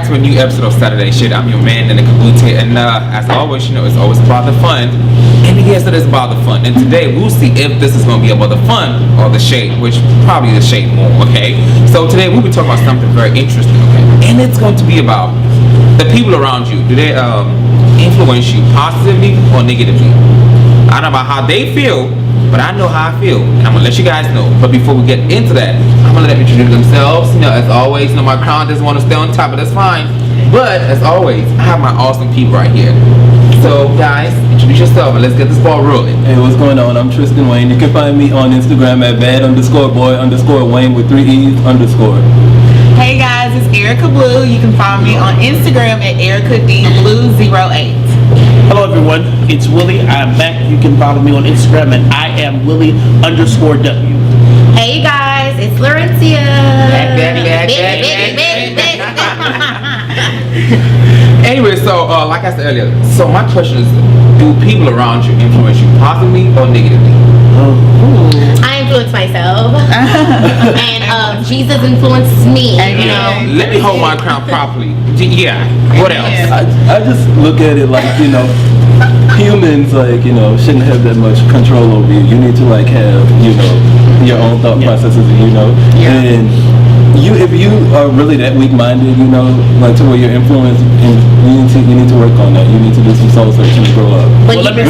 to a new episode of Saturday Shit. I'm your man, Nene Kabutey, and as always, it's always about the fun. And yes, it is about the fun. And today, we'll see if this is going to be about the fun or the shade, which probably the shade more, okay? So today, we'll be talking about something very interesting, okay? And it's going to be about the people around you. Do they influence you positively or negatively? I don't know about how they feel, but I know how I feel, and I'm gonna let you guys know. But before we get into that, I'm gonna let them introduce themselves. As always, my crown doesn't want to stay on top, but that's fine. But as always, I have my awesome people right here. So guys, introduce yourself and let's get this ball rolling. Hey, what's going on? I'm Tristan Wayne. You can find me on Instagram at bad_boy_Wayne with 3 E's _. Hey guys, it's Erica Blue. You can find me on Instagram at EricaDBlue08. Hello everyone, it's Willie. I'm back. You can follow me on Instagram at IamWillie_W. Hey guys, it's Laurencia. Anyway, so like I said earlier, so my question is, do people around you influence you positively or negatively? I influence myself, and Jesus influences me. Let me hold my crown properly. Yeah. What else? I just look at it like, humans, shouldn't have that much control over you. You need to, have, your own thought processes, and if you are really that weak-minded, to where you're influenced, and you need to work on that. You need to do some soul searching and grow up. Well, let me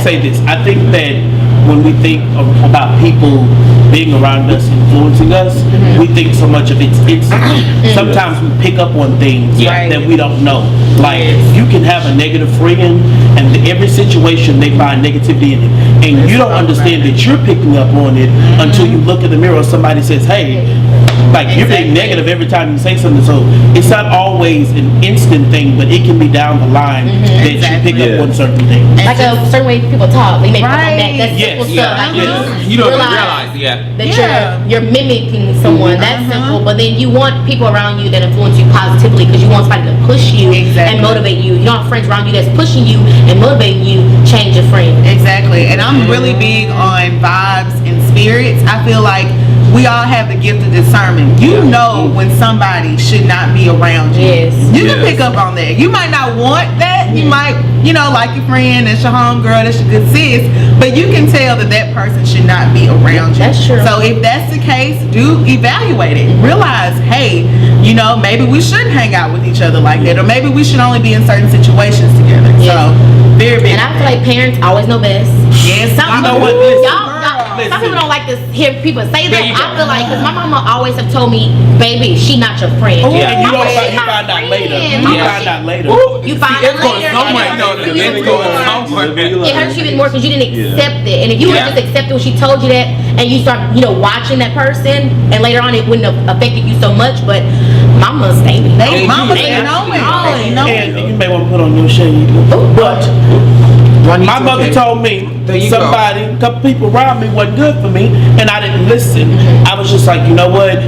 say this. I think that when we think about people being around us, influencing us, we think so much of it's sometimes we pick up on things that we don't know. Like, you can have a negative friend, and every situation they find negativity in it, and you don't understand that you're picking up on it until you look in the mirror. Somebody says, "Hey," you're being negative every time you say something. So it's not always an instant thing, but it can be down the line that you pick up on certain things. Like a certain way people talk, they make that. That's simple stuff. You don't realize that you're mimicking someone. That's simple. But then you want people around you that influence you positively, because you want somebody to push you and motivate you. You don't have friends around you that's pushing you and motivating you. Change your friend. Exactly. And I'm really big on vibes and spirits. I feel like we all have the gift of discernment. You know when somebody should not be around you. Yes. You can pick up on that. You might not want that. You might, like your friend, that's your homegirl, that's your good sis, but you can tell that person should not be around you. That's true. So if that's the case, do evaluate it. Realize, hey, maybe we shouldn't hang out with each other like that, or maybe we should only be in certain situations together. So very big. And I feel like parents always know best. Yes. Some people don't like to hear people say that. I feel like, because my mama always have told me, baby, she not your friend. And you find out later. You find out later. You find out later. It hurts you even more because you didn't accept it. And if you would have just accepted when she told you that, and you start, watching that person, and later on it wouldn't have affected you so much, but mamas, they know it. And you may want to put on your shade. But my mother told me a couple people around me wasn't good for me, and I didn't listen. I was just like, you know what?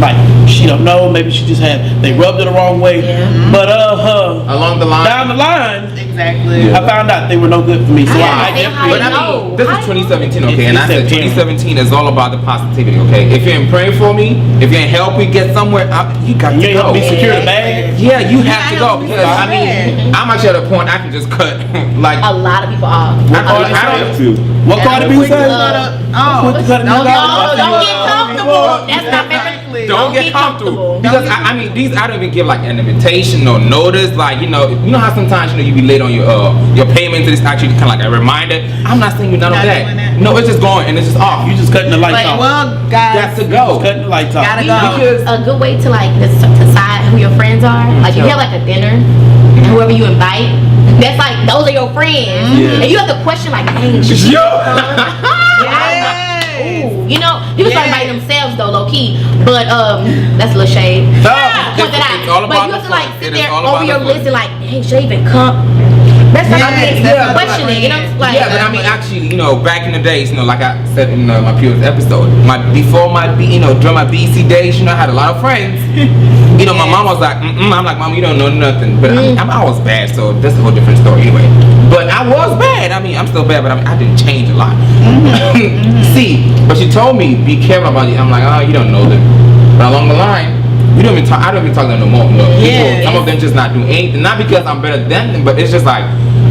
Like, she don't know. Maybe she just they rubbed it the wrong way. But along the line, down the line, exactly. I found out they were no good for me. So I this is 2017, okay? And I said 2017 is all about the positivity, okay? If you ain't praying for me, if you ain't help me get somewhere, you got to go. You secure the bag. Yeah, you have to go, because I'm actually at a point I can just cut like a lot of people off. What Cardi B say? Don't get comfortable. That's not favorite. Don't get comfortable. Because I don't even give like an invitation or notice. Like, you know how sometimes you be late on your payments, and it's actually kind of like a reminder. I'm not saying you none of that. No, it's just going and it's just off. You just cutting the lights off. Well, guys, got to go. Cutting the lights off. Gotta go. Because a good way to decide who your friends are. Like, if you have like a dinner, whoever you invite, that's like, those are your friends. And you have to question, like, dang, people start inviting themselves though, low key. But that's a little shade. Point that out. But you have to like sit there over your list and like, hey, should I even come? That's not questioning, like. Yeah, but actually, back in the days, like I said in my previous episode, during my BC days, I had a lot of friends. My mom was like, I'm like, Mom, you don't know nothing. But I was bad, so that's a whole different story anyway. But I was bad. I'm still bad, but I didn't change a lot. See, but she told me, be careful about it. I'm like, oh, you don't know them. But along the line, we don't even talk. I don't even talk to them no more. No. Yeah. Some of them just not doing anything. Not because I'm better than them, but it's just like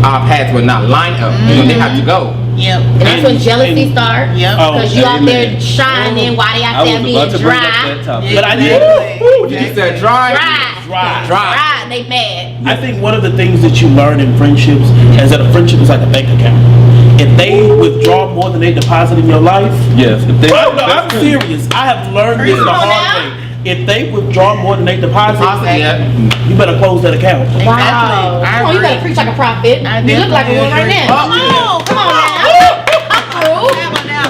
our paths would not line up. You know, they have to go. Yep. And that's when jealousy starts. Yep. Because you out there Amen. shining while they I out there was being about to bring up dry. that topic. But I did. Woo, you just said dry. Dry. They mad. I think one of the things that you learn in friendships is that a friendship is like a bank account. If they withdraw more than they deposit in your life, Yes. If they, no, I'm serious. I have learned this the Come on hard now. way. If they withdraw more than they deposit, Yeah. you better close that account. Wow. Exactly. I Come on, you agree. better preach like a prophet. I You look like definitely one right agree. now. Come on. Come on now.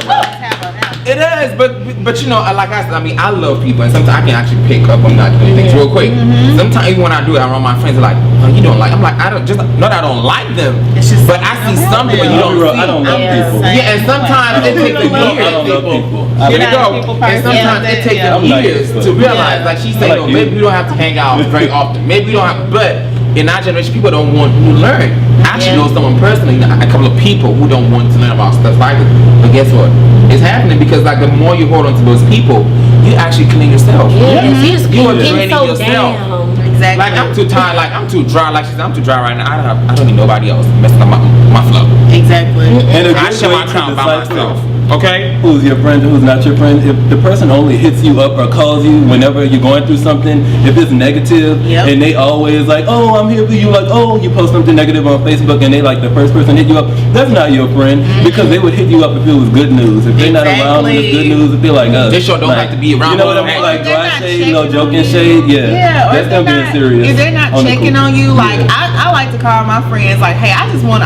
It is, but you know, like I mean, I love people, and sometimes I can actually pick up on not doing things real quick. Sometimes even when I do it around my friends, they're like, "Oh, you don't like." I'm like, I don't just not that I don't like them, It's just but I see something but you don't see. I don't love people. Yeah, and sometimes it takes I don't years. love people. Here we not a go. people And person. sometimes Yeah. it takes Yeah. them I'm like years this, to but- realize, like she said, I like no, you. maybe we don't have to hang out very often. Maybe we don't have, but in our generation, people don't want to learn. I actually know someone personally, a couple of people who don't want to learn about stuff like this. But guess what? It's happening because like the more you hold on to those people, you actually clean yourself. Yes, you just You are getting draining so yourself. down. Exactly. Like I'm too tired. Like I'm too dry. Like she said, I'm too dry right now. I don't need nobody else messing up my flow. Exactly. And a I good shut way my to account by decipher myself. Okay. who's your friend and who's not your friend. If the person only hits you up or calls you whenever you're going through something, if it's negative, Yep. and they always like, oh, I'm here for you, like, oh, you post something negative on Facebook and they like the first person hit you up, that's not your friend because they would hit you up if it was good news. If they're not around and it's good news, if they're like us. They sure don't have to be around You know what I us. mean? Or Like if they're dry not shade, no checking joking on you. shade, yeah. Yeah, or That's if gonna they're be not, serious. if they're not on the checking cool. on you, like Yeah. I like to call my friends, like, hey, I'm just, what's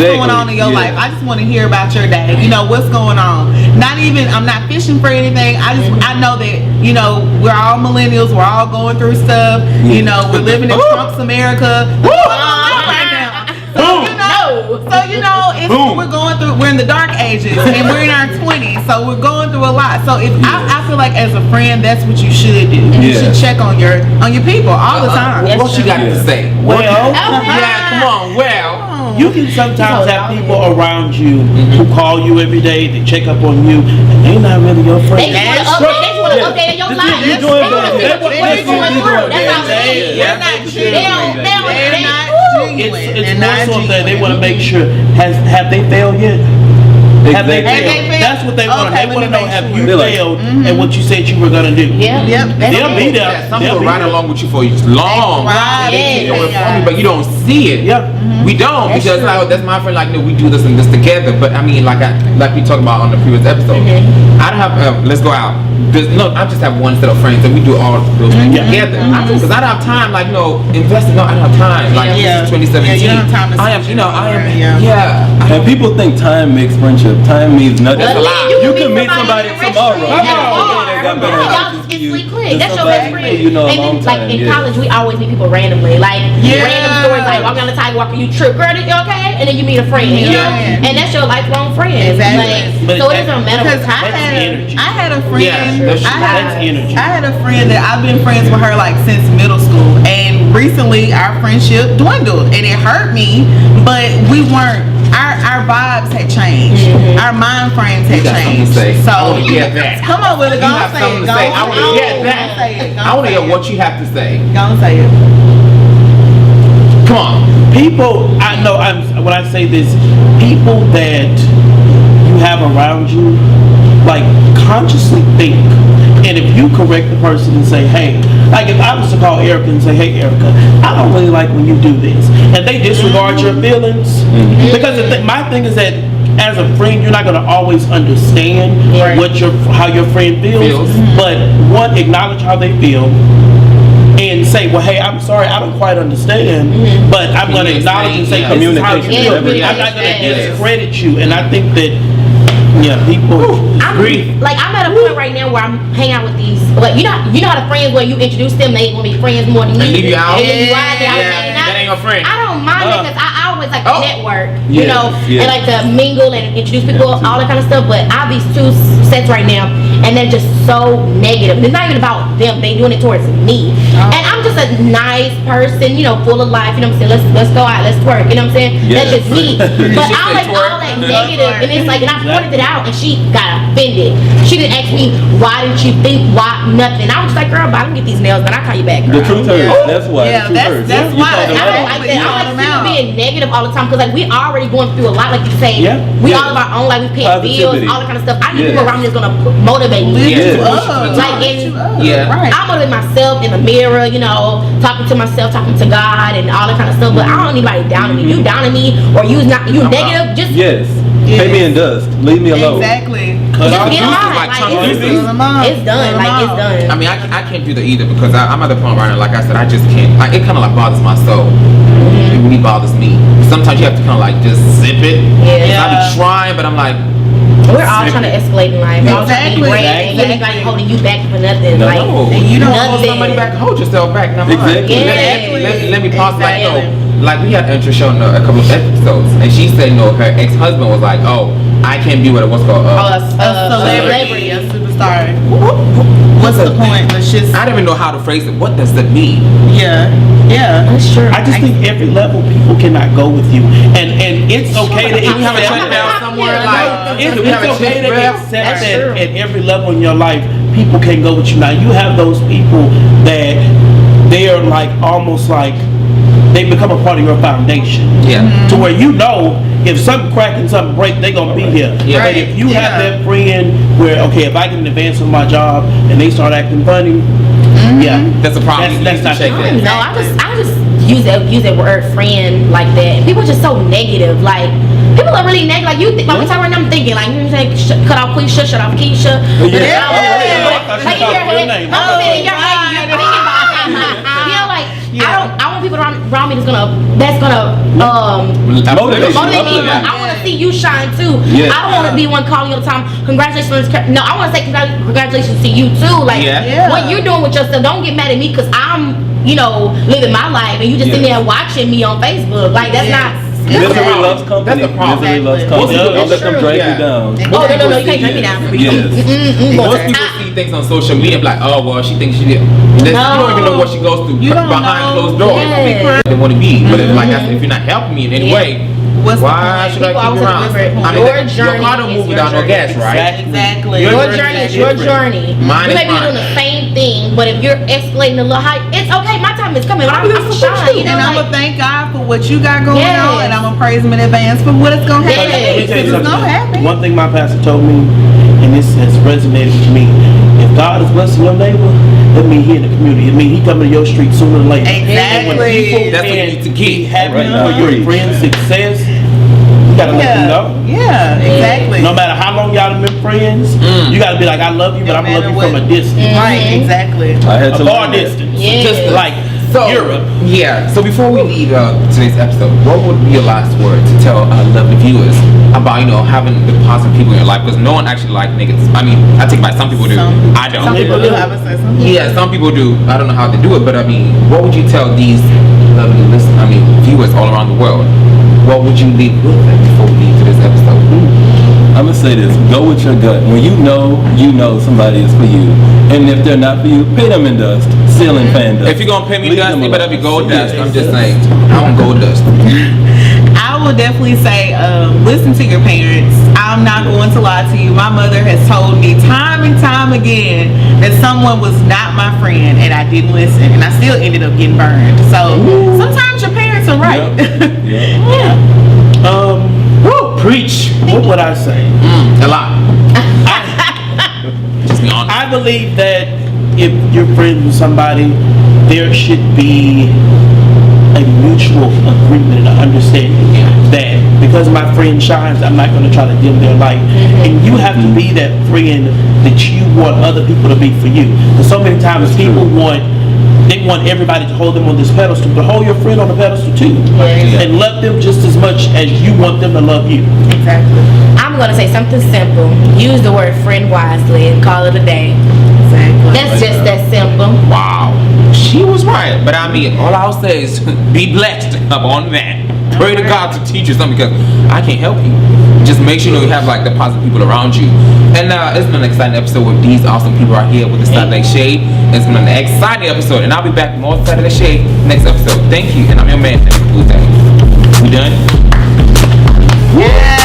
Exactly, going on in your yeah. life? I just want to hear about your day. You know, what's going on? I'm not fishing for anything. I know that, you know, we're all millennials. We're all going through stuff. You know, we're living in Trump's America. Right now. So, you know, if we're in the dark ages and we're in our 20s, so we're going through a lot. So if I feel like as a friend, that's what you should do. You Yeah. should check on your people all the time. Yes, What you got to Yeah. say? Well, Yeah, come on. Well, you can sometimes have people around you who call you every day, they check up on you, and they're not really your They friend. just want to update in your life. You're They doing want to bad. see what That's you're what going you're through. doing That's bad. all it is. They're not They genuine. don't. They're not genuine. It's They're more not so that they genuine. want to make sure, have they failed yet? Have they Exactly. failed? That's what they want. Okay, They let want to me know, make have sure. you They're like, failed at what you said you were going to do? Yeah. Yep. They'll be there. yeah, some They'll people be ride there. along with you for long. Right. They Yeah. keep you informed, but you don't see it. Yeah. We don't That's because true. like, that's my friend. Like, no, we do this and this together. But I mean, like we talked about on the previous episode. I don't have. Let's go out. I just have one set of friends and we do all those things together. Because I don't have time. Like, no, investing. No, I don't have time. Like, Yeah. this is 2017. Yeah, you don't have time to I am. sit You know, I am. anymore, Yeah. And people think time makes friendship. Time means nothing. That's a lie. You can meet somebody in a tomorrow. restaurant, Yeah, at a bar. they got better Y'all options just for you instantly click. than That's your somebody best friend. you know a And long then, like time, in yeah. college, we always meet people randomly. Like Yeah. random stories, like walking on the sidewalk and you trip, girl, you okay? And then you meet a friend, you know? Yeah. And that's your lifelong friend. Exactly. Like, But so it doesn't matter what Because time. I had a friend. Yeah, that's true. That's energy. I had a friend that I've been friends with her like since middle school, and recently our friendship dwindled, and it hurt me. But we weren't. Our vibes had changed. Our mind frames had You got something to changed. say. So I want to hear that. come on, Willie, go You on have say something it. to Go say. on I want to say hear it. that. Go on say it. Go I on want to hear say what you have to say. it. Go on say it. Come on. People, I know, when I say this, people that you have around you, like, consciously think. And if you correct the person and say, hey, like if I was to call Erica and say, hey, Erica, I don't really like when you do this, and they disregard your feelings, because my thing is that as a friend, you're not going to always understand how your friend feels. But one, acknowledge how they feel. And say, well, hey, I'm sorry, I don't quite understand, but I'm going to acknowledge and say, Yeah. this is how you Communication. feel. Yeah, I'm not going to yes. discredit you. And I think that, yeah, people. I'm at a point right now where I'm hanging out with these. Like you know how the friends where you introduce them, they want to be friends more than you. And leave you out. And then you out there, Yeah, that ain't your friend. I don't mind that because I always like to Oh. network, you Yeah, know, yeah. and like to mingle and introduce people, all that kind of stuff. But I have these two sets right now, and they're just so negative. It's not even about them; they doing it towards me. And I'm just a nice person, you know, full of life. You know what I'm saying? Let's go out, let's twerk. You know what I'm saying? Yes. That's just me. But I'm like all that negative, and it's like, and I pointed it out, and she got offended. She didn't ask me why didn't you think why nothing. I was just like, girl, but I don't get these nails, and I'll call you back. Girl. The truth hurts. That's why. Yeah, the truth hurts. that's You why. called them I don't out. like that. I don't like people being negative all the time because like we already going through a lot, like you say. Yeah. We Yeah. all of our own, like we pay bills, Positivity. all that kind of stuff. I need Yeah. people around me that's gonna motivate me. Yeah. Like in, Yeah. Right. I motivate myself in the mirror, you know, talking to myself, talking to God, and all that kind of stuff. But I don't need anybody down on me. You down on me, or you not you negative, just Yes. Pay me in dust. Leave me alone. Exactly. just I'll get use on. it like Like, Trump it's uses. done. Like it's done. I mean, I can't do that either because I'm at the point right now. Like I said, I just can't. Like, it kind of like bothers my soul. It really bothers me. Sometimes you have to kind of like just zip it. Yeah. I be trying, but I'm like, We're all trying to escalate in life. We're all trying to be Exactly. great. Ain't anybody holding you back for nothing. No. Like and you don't hold nothing. somebody back. Hold yourself back. Now, Exactly. Let me pause. Like, Exactly. like we had an intro show in a couple of episodes, and she said, no, her ex-husband was like, oh, I can't be with what's called. A celebrity, a superstar. What's the point? Let's just. I don't even know how to phrase it. What does that mean? Yeah. Yeah. That's true. I just think every level people cannot go with you, and it's okay to We have a check down accept. somewhere. Like, It's we have a okay check to down. accept That's that true. at every level in your life, people can go with you. Now you have those people that they are like almost like they become a part of your foundation. Yeah. To where you know if something crack and something break, they gonna be here. Yeah. But if you have Yeah. that friend where okay, if I get an advance on my job and they start acting funny, yeah, That's a problem. That's not check I that. don't know. I just use that word friend like that. People are just so negative. Like people are really negative. Like you think like we talk right now, I'm thinking like you say cut off Quisha, shut off Keisha. Yeah. Like in your head, I'm saying in your head, you're thinking about him. You know, like I want people around me that's gonna Motivate motivate me. you. I want to see you shine too. Yeah. I don't want to be one calling you all the time. Congratulations. No, I want to say congratulations to you too. Like Yeah. what you're doing with yourself. Don't get mad at me because I'm, you know, living my life and you just sitting there watching me on Facebook. Like that's not. Misery loves company. That's the problem. Misery loves Exactly. company. Most Don't let them people- drag yeah. you down. Oh no, you can't drag me down. Yes. Most people see things on social media like, oh well, she thinks she did. You don't even know what she goes through You don't behind know. closed doors. Yes. They want to be, but if, like I said, if you're not helping me in any Yeah. way, What's the why point? should I People keep always you around? remember I mean, your journey your car don't is move your without no journey. gas, right? Exactly. Your Your journey is journey your is journey. Mine You is may be mine. doing the same thing, but if you're escalating a little high, it's okay. My time is coming. But I'm shine. You know, And I'm like, gonna thank God for what you got going Yes. on, and I'm gonna praise Him in advance for what is gonna happen. Yes. Let me tell you It's something. gonna happen. One thing my pastor told me, and this has resonated with me: if God is blessing your neighbor, that means He in the community. It means He coming to your street sooner or later. And when Exactly. people That's what you can need to be get. happy Right now, for your preach. friend's success, you gotta let them know. Yeah, exactly. No matter how long y'all have been friends, you gotta be like, I love you, but No I'm gonna love matter you from what. a distance, Right, exactly. I had a to far learn that. distance, Yeah. just like So, Europe. yeah. So before we leave today's episode, what would be your last word to tell lovely viewers about having the positive people in your life? Because no one actually like niggas. I mean, I take back some people do. I don't. Some people do have a sense of Yeah, some people do. I don't know how they do it, but I mean, what would you tell these lovely viewers all around the world? What would you leave with them before we leave to this episode? I'm gonna say this: go with your gut. When you know somebody is for you, and if they're not for you, pay them in dust, ceiling fan dust. If you're gonna pay me Leave dust, them it better alone. be gold dust. Yeah, I'm just yes. saying, I want gold dust. I would definitely say, listen to your parents. I'm not going to lie to you. My mother has told me time and time again that someone was not my friend, and I didn't listen, and I still ended up getting burned. So sometimes your parents are right. Preach. What would I say? A lot. Just be honest. I believe that if you're friends with somebody, there should be a mutual agreement and an understanding that because my friend shines, I'm not going to try to dim their light. And you have to be that friend that you want other people to be for you. Because so many times people want everybody to hold them on this pedestal, but hold your friend on the pedestal too. Yes. And love them just as much as you want them to love you. Exactly. I'm gonna say something simple. Use the word friend wisely and call it a day. Exactly. That's just that simple. Wow. she was right. But I mean, all I'll say is be blessed up on that. Pray to God to teach you something because I can't help you. Just make sure you have like the positive people around you. And it's been an exciting episode with these awesome people right here with the Saturday Shade. It's been an exciting episode, and I'll be back with more Saturday Shade next episode. Thank you, and I'm your man, Nene Kabutey. We done? Yeah.